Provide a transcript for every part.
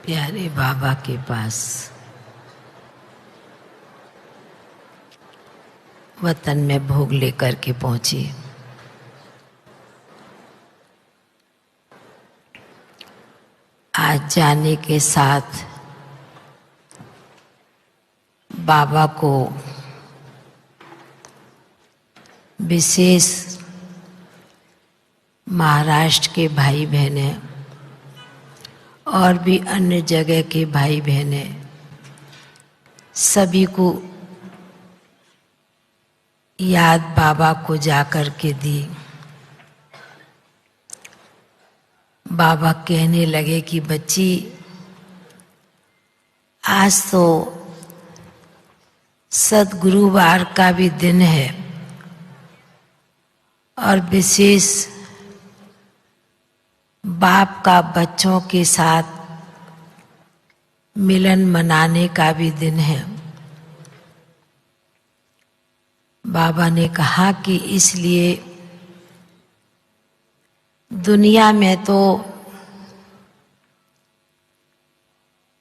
प्यारे बाबा के पास वतन में भोग लेकर के पहुंची। आज जाने के साथ बाबा को विशेष महाराष्ट्र के भाई बहनें और भी अन्य जगह के भाई बहनें सभी को याद बाबा को जाकर के दी। बाबा कहने लगे कि बच्ची, आज तो सद्गुरुवार का भी दिन है और विशेष बाप का बच्चों के साथ मिलन मनाने का भी दिन है। बाबा ने कहा कि इसलिए दुनिया में तो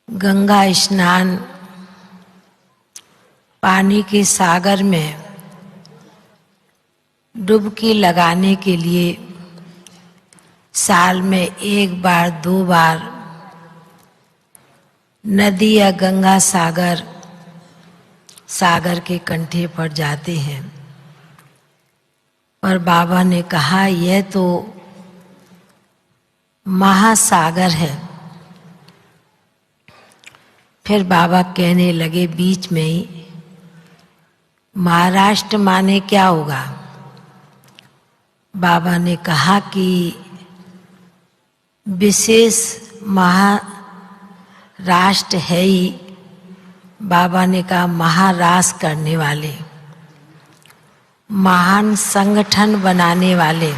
गंगा स्नान पानी के सागर में डुबकी लगाने के लिए साल में एक बार दो बार नदी या गंगा सागर के कंठे पर जाते हैं। पर बाबा ने कहा यह तो महासागर है। फिर बाबा कहने लगे बीच में ही, महाराष्ट्र माने क्या होगा? बाबा ने कहा कि विशेष महाराष्ट्र है ही। बाबा ने कहा महारास करने वाले, महान संगठन बनाने वाले।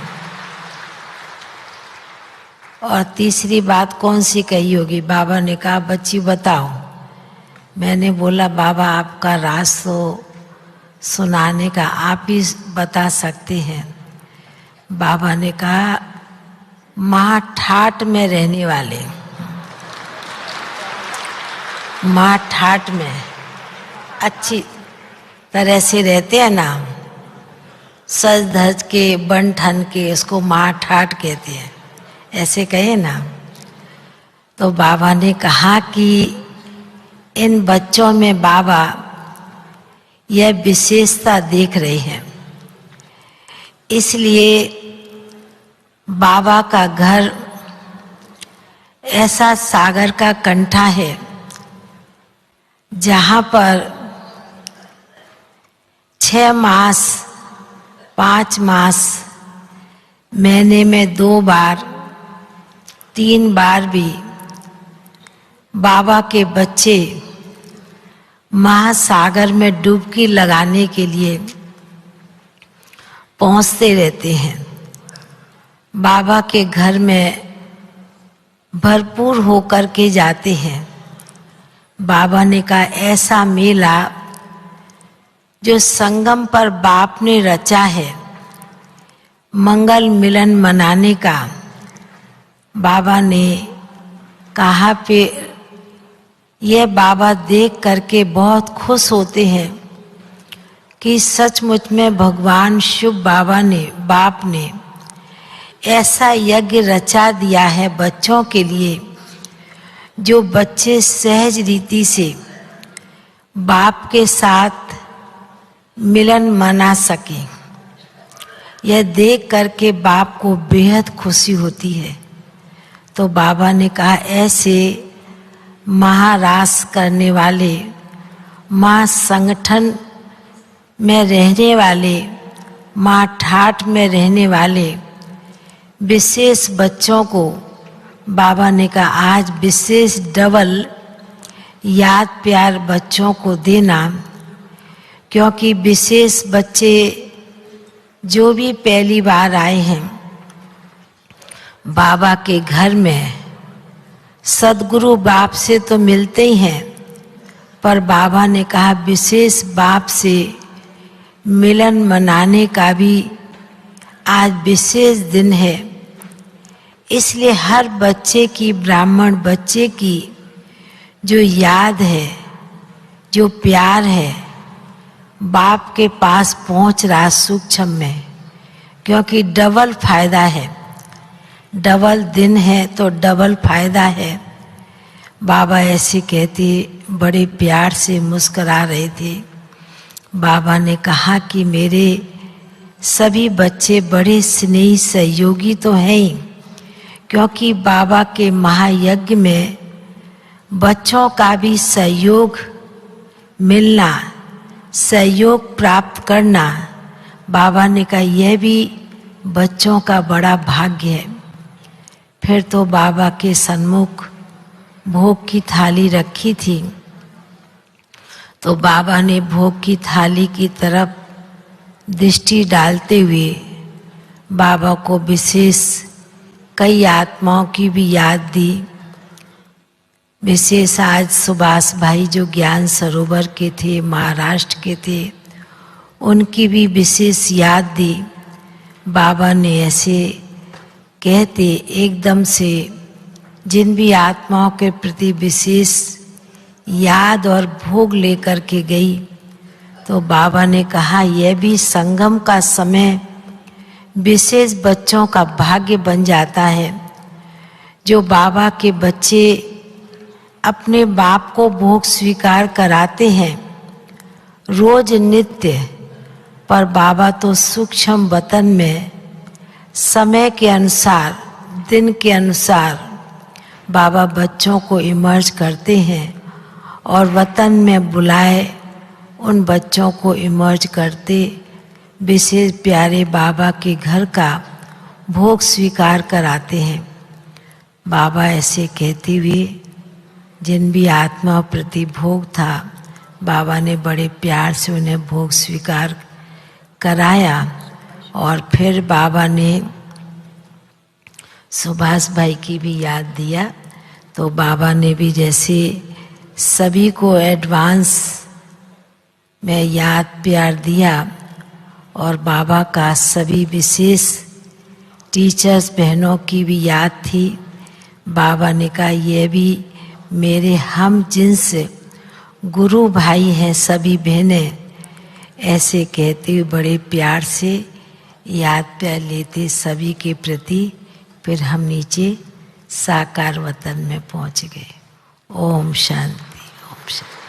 और तीसरी बात कौन सी कही होगी? बाबा ने कहा बच्ची बताओ। मैंने बोला बाबा आपका राज तो सुनाने का आप ही बता सकते हैं। बाबा ने कहा महाठाट में रहने वाले, महाठाट में अच्छी तरह से रहते हैं ना, सज धज के बन ठन के, उसको महाठाट कहते हैं, ऐसे कहे ना। तो बाबा ने कहा कि इन बच्चों में बाबा यह विशेषता देख रहे हैं। इसलिए बाबा का घर ऐसा सागर का कंठा है जहाँ पर 6 मास 5 मास महीने में 2 बार 3 बार भी बाबा के बच्चे महासागर में डुबकी लगाने के लिए पहुंचते रहते हैं। बाबा के घर में भरपूर होकर के जाते हैं। बाबा ने कहा ऐसा मेला जो संगम पर बाप ने रचा है, मंगल मिलन मनाने का, बाबा ने कहा फिर यह बाबा देख करके बहुत खुश होते हैं कि सचमुच में भगवान शिव बाप ने ऐसा यज्ञ रचा दिया है बच्चों के लिए, जो बच्चे सहज रीति से बाप के साथ मिलन मना सके। यह देख करके बाप को बेहद खुशी होती है। तो बाबा ने कहा ऐसे महारास करने वाले, माँ संगठन में रहने वाले, माँ ठाठ में रहने वाले विशेष बच्चों को बाबा ने कहा आज विशेष डबल याद प्यार बच्चों को देना, क्योंकि विशेष बच्चे जो भी पहली बार आए हैं बाबा के घर में, सद्गुरु बाप से तो मिलते ही हैं, पर बाबा ने कहा विशेष बाप से मिलन मनाने का भी आज विशेष दिन है। इसलिए हर बच्चे की, ब्राह्मण बच्चे की जो याद है, जो प्यार है, बाप के पास पहुंच रहा सूक्ष्म में, क्योंकि डबल फायदा है, डबल दिन है तो डबल फायदा है। बाबा ऐसे कहते, बड़े प्यार से मुस्करा रहे थे। बाबा ने कहा कि मेरे सभी बच्चे बड़े स्नेही सहयोगी तो हैं ही, क्योंकि बाबा के महायज्ञ में बच्चों का भी सहयोग मिलना, सहयोग प्राप्त करना, बाबा ने कहा यह भी बच्चों का बड़ा भाग्य है। फिर तो बाबा के सन्मुख भोग की थाली रखी थी, तो बाबा ने भोग की थाली की तरफ दृष्टि डालते हुए बाबा को विशेष कई आत्माओं की भी याद दी। विशेष आज सुभाष भाई जो ज्ञान सरोवर के थे, महाराष्ट्र के थे, उनकी भी विशेष याद दी। बाबा ने ऐसे कहते एकदम से जिन भी आत्माओं के प्रति विशेष याद और भोग लेकर के गई, तो बाबा ने कहा यह भी संगम का समय विशेष बच्चों का भाग्य बन जाता है। जो बाबा के बच्चे अपने बाप को भोग स्वीकार कराते हैं रोज नित्य, पर बाबा तो सूक्ष्म वतन में समय के अनुसार, दिन के अनुसार बाबा बच्चों को इमर्ज करते हैं और वतन में बुलाए उन बच्चों को इमर्ज करते, विशेष प्यारे बाबा के घर का भोग स्वीकार कराते हैं। बाबा ऐसे कहते हुए जिन भी आत्मा प्रति भोग था, बाबा ने बड़े प्यार से उन्हें भोग स्वीकार कराया। और फिर बाबा ने सुभाष भाई की भी याद दिया, तो बाबा ने भी जैसे सभी को एडवांस में याद प्यार दिया, और बाबा का सभी विशेष टीचर्स बहनों की भी याद थी। बाबा ने कहा ये भी मेरे हम जिन्स गुरु भाई हैं सभी बहनें, ऐसे कहते हुए बड़े प्यार से याद प्यार लेते सभी के प्रति। फिर हम नीचे साकार वतन में पहुंच गए। ओम शांति, ओम शांति।